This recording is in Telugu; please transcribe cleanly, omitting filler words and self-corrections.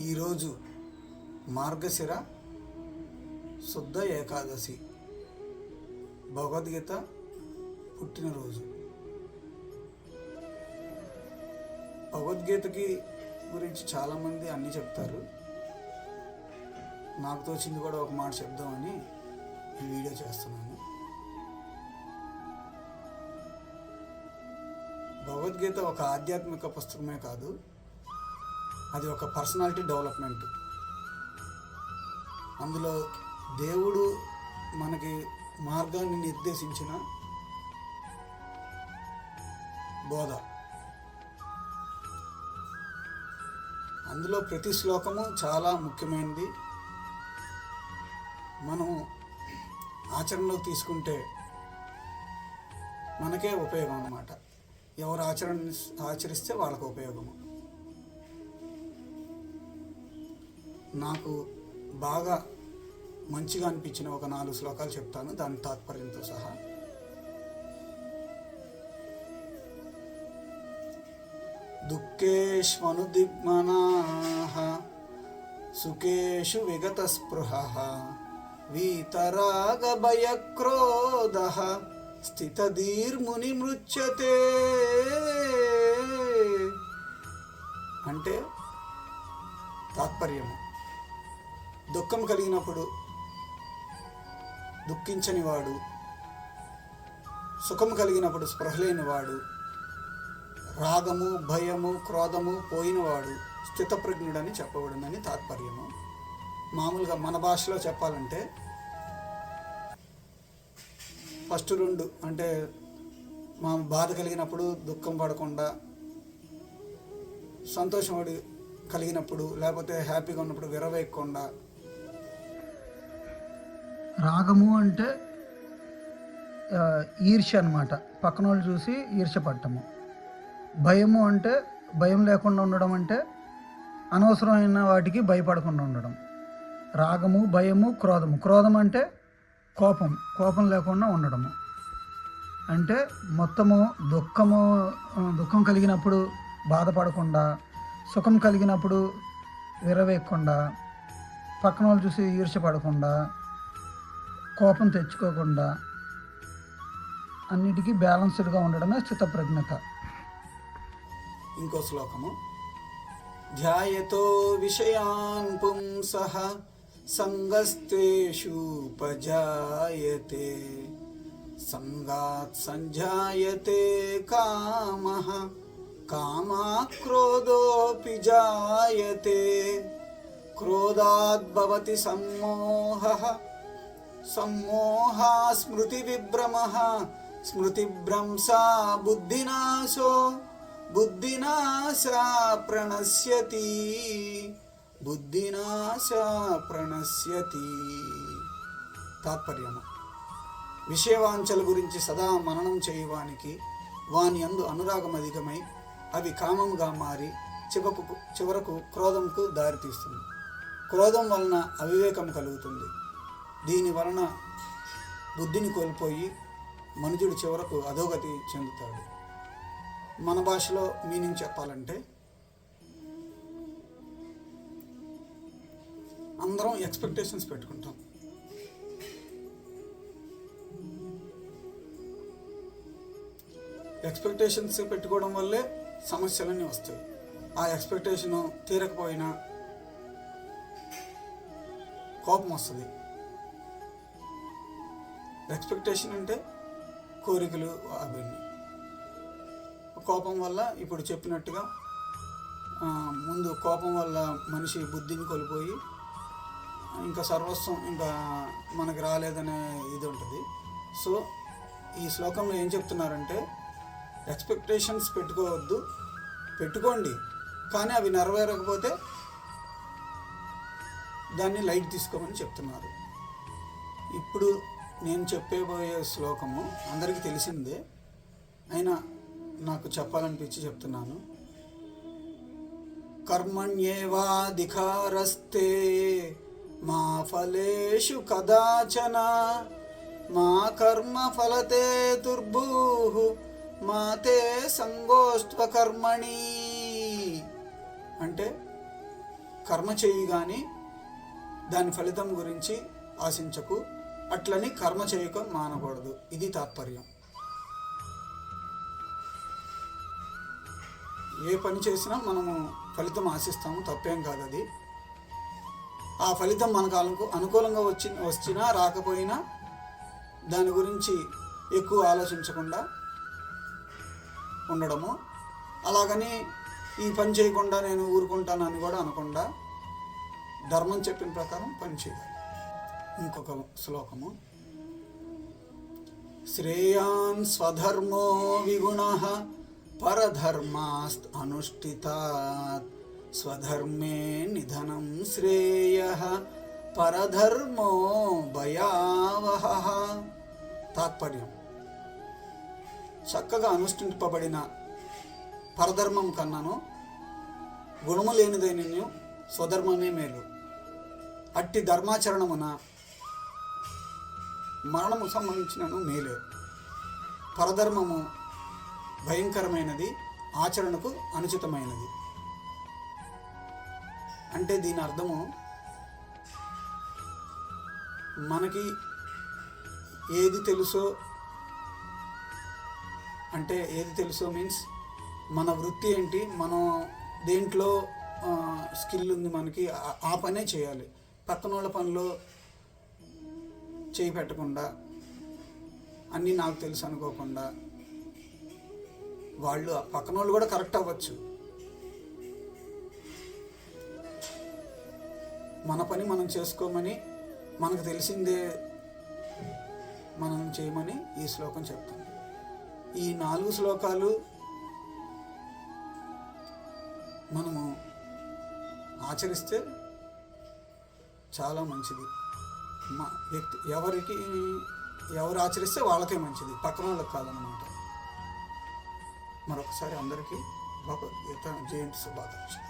ఈరోజు మార్గశిర శుద్ధ ఏకాదశి, భగవద్గీత పుట్టినరోజు. భగవద్గీతకి గురించి చాలామంది అన్నీ చెప్తారు. నాకు తోచింది కూడా ఒక మాట చెప్దామని ఈ వీడియో చేస్తున్నాను. భగవద్గీత ఒక ఆధ్యాత్మిక పుస్తకమే కాదు, అది ఒక పర్సనాలిటీ డెవలప్మెంట్. అందులో దేవుడు మనకి మార్గాన్ని నిర్దేశించిన బోధ. అందులో ప్రతి శ్లోకము చాలా ముఖ్యమైనది. మనం ఆచరణలో తీసుకుంటే మనకే ఉపయోగం అన్నమాట. ఎవరు ఆచరిస్తే వాళ్ళకు ఉపయోగము. నాకు బాగా మంచిగా అనిపించిన ఒక 4 శ్లోకాలు చెప్తాను, దాని తాత్పర్యంతో సహా. దుఃఖేష్వనుదిగ్మనాః సుఖేషు విగతస్పృహః వీతరాగభయక్రోధః స్థితధీర్మునిమృచ్యతే. అంటే తాత్పర్యము, దుఃఖం కలిగినప్పుడు దుఃఖించని వాడు, సుఖం కలిగినప్పుడు స్పృహ లేనివాడు, రాగము భయము క్రోధము పోయినవాడు స్థితప్రజ్ఞుడని చెప్పబడిందని తాత్పర్యము. మామూలుగా మన భాషలో చెప్పాలంటే ఫస్ట్ 2 అంటే మా బాధ కలిగినప్పుడు దుఃఖం పడకుండా, సంతోషం కలిగినప్పుడు లేకపోతే హ్యాపీగా ఉన్నప్పుడు విరవేయకుండా. రాగము అంటే ఈర్ష్య అన్నమాట, పక్కన వాళ్ళు చూసి ఈర్ష్య పట్టము. భయము అంటే భయం లేకుండా ఉండడం, అంటే అనవసరమైన వాటికి భయపడకుండా ఉండడం. రాగము భయము క్రోధము. క్రోధం అంటే కోపం లేకుండా ఉండడము. అంటే మొత్తము దుఃఖం కలిగినప్పుడు బాధపడకుండా, సుఖం కలిగినప్పుడు విరవేయకుండా, పక్కన వాళ్ళు చూసి ఈర్ష్యపడకుండా, కోపం తెచ్చుకోకుండా, అన్నిటికీ బ్యాలెన్స్డ్గా ఉండడమే స్థితప్రజ్ఞత. ఇంకో శ్లోకము, ధ్యాయతో విషయాన్ పుంసః సంగస్తేషూపజాయతే సంగాత్ సంజాయతే కామః కామాత్ క్రోధోऽపి జాయతే క్రోధాద్ భవతి సమ్మోహః సమ్మోహా స్మృతివిభ్రమః స్మృతిభ్రంశా బుద్ధినాశో బుద్ధినాశా ప్రణశ్యతి బుద్ధినాశా ప్రణశ్యతి. తాత్పర్యము, విషయవాంఛల గురించి సదా మననం చేయువానికి వాని యందు అనురాగం అధికమై అవి కామముగా మారి చివరకు క్రోధంకు దారితీస్తుంది. క్రోధం వలన అవివేకం కలుగుతుంది. దీని వలన బుద్ధిని కోల్పోయి మనుజుడు చివరకు అధోగతి చెందుతాడు. మన భాషలో మీనింగ్ చెప్పాలంటే, అందరం ఎక్స్పెక్టేషన్స్ పెట్టుకుంటాం. ఎక్స్పెక్టేషన్స్ పెట్టుకోవడం వల్లే సమస్యలన్నీ వస్తాయి. ఆ ఎక్స్పెక్టేషను తీరకపోయినా కోపం వస్తుంది. ఎక్స్పెక్టేషన్ అంటే కోరికలు, అవన్నీ. కోపం వల్ల ఇప్పుడు చెప్పినట్టుగా ముందు కోపం వల్ల మనిషి బుద్ధిని కోల్పోయి ఇంకా సర్వస్వం ఇంకా మనకి రాలేదనే ఇది ఉంటుంది. సో ఈ శ్లోకంలో ఏం చెప్తున్నారంటే, ఎక్స్పెక్టేషన్స్ పెట్టుకోండి, కానీ అవి నెరవేరకపోతే దాన్ని లైట్ తీసుకోమని చెప్తున్నారు. ఇప్పుడు నేను చెప్పబోయే శ్లోకము అందరికీ తెలిసిందే, అయినా నాకు చెప్పాలనిపించి చెప్తున్నాను. కర్మణ్యేవాధికారస్తే మా ఫలేషు కదాచన మా కర్మ ఫలతే దుర్భూః మాతే సంగోష్ఠకర్మణి. అంటే కర్మ చేయి కానీ దాని ఫలితం గురించి ఆశించకు, అట్లని కర్మ చేయక మానకూడదు. ఇది తాత్పర్యం. ఏ పని చేసినా మనము ఫలితం ఆశిస్తాము, తప్పేం కాదు అది. ఆ ఫలితం మనకు అనుకూలంగా వచ్చినా రాకపోయినా దాని గురించి ఎక్కువ ఆలోచించకుండా ఉండడము, అలాగని ఈ పని చేయకుండా నేను ఊరుకుంటానని కూడా అనకుండా ధర్మం చెప్పిన ప్రకారం పని చేయాలి. ఇంకొక శ్లోకము, శ్రేయాన్ స్వధర్మో విగుణః పరధర్మాస్త్ అనుష్ఠితాత్ స్వధర్మే నిధనం శ్రేయః పరధర్మో భయావహః. తాత్పర్యం, చక్కగా అనుష్ఠింపబడిన పరధర్మం కన్నాను గుణము లేనిదైన స్వధర్మమే మేలు. అట్టి ధర్మాచరణమున మరణము సంబంధించినను మేలే. పరధర్మము భయంకరమైనది, ఆచరణకు అనుచితమైనది. అంటే దీని అర్థము, మనకి ఏది తెలుసో అంటే ఏది తెలుసో మీన్స్ మన వృత్తి ఏంటి, మనం దేంట్లో స్కిల్ ఉంది మనకి, ఆ పనే చేయాలి. పక్కన వాళ్ళ పనిలో చేయి పెట్టకుండా, అన్నీ నాకు తెలుసు అనుకోకుండా, వాళ్ళు పక్కన వాళ్ళు కూడా కరెక్ట్ అవ్వచ్చు. మన పని మనం చేసుకోమని, మనకు తెలిసిందే మనం చేయమని ఈ శ్లోకం చెప్తుంది. ఈ 4 శ్లోకాలు మనము ఆచరిస్తే చాలా మంచిది. మా వ్యక్తి ఎవరు ఆచరిస్తే వాళ్ళకే మంచిది, పక్కన వాళ్ళకి కాదనమాట. మరొకసారి అందరికీ భగవద్గీత జయంతి శుభాకాంక్షలు.